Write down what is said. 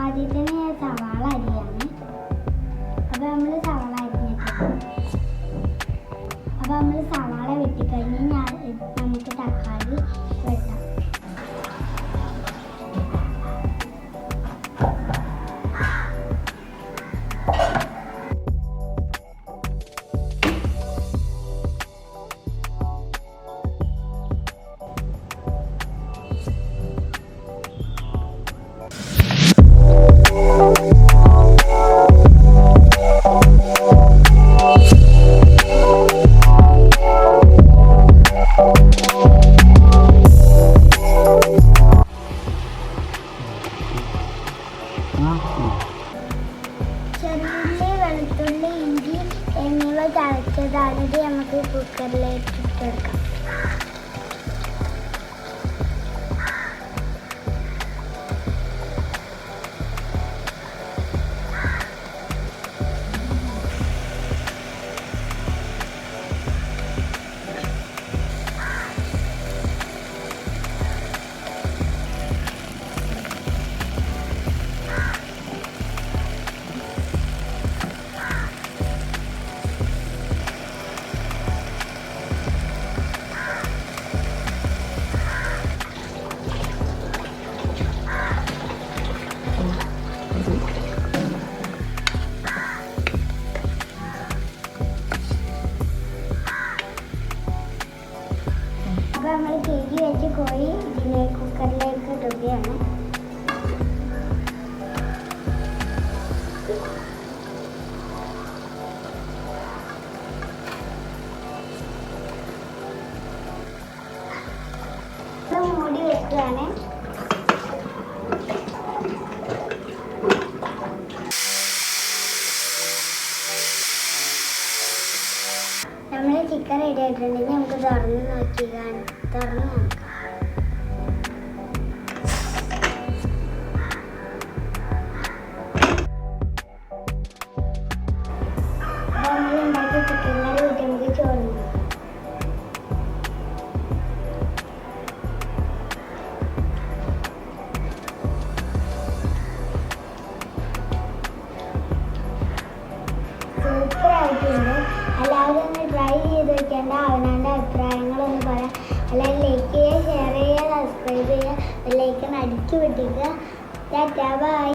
ആദ്യത്തെ സവാള അരിയാണ്. അപ്പോൾ നമ്മൾ സവാള വെട്ടിക്കഴിഞ്ഞാൽ നമുക്ക് തക്കാളി വെട്ടാം. ചെറുള്ളി, വെളുത്തുള്ളി, ഇഞ്ചി എന്നിവ ചതച്ചതാണ്. ഇത് നമുക്ക് കുക്കറിലേക്ക് ഇട്ടെടുക്കാം. അപ്പോൾ നമ്മൾ കേക്ക് വെച്ച് കോഴി ഇതിലേക്ക് കുക്കറിലേക്ക് ഇടുകയാണ്. മൂടി വെക്കുകയാണ്. നമ്മൾ ചിക്കൻ റെഡി ആയിട്ടുണ്ടെങ്കിൽ നമുക്ക് തുറന്ന് നോക്കാം. നമ്മൾ ഉണ്ടാക്കിയ ചിക്കൻ കറി വീട്ടിൽ നമുക്ക് ചോറുണ്ട്. സൂപ്പറായിട്ടുണ്ട്. എല്ലാവരും ഒന്ന് ട്രൈ ചെയ്ത് വെക്കേണ്ട. അവനവൻ്റെ അഭിപ്രായങ്ങളൊന്ന് പറയാം. എല്ലാവരും ലൈക്ക് ചെയ്യുക, ഷെയർ ചെയ്യുക, സബ്സ്ക്രൈബ് ചെയ്യുക, ബെല്ലൈക്കൺ അടിച്ചു പൊട്ടിക്കുക. Tata by.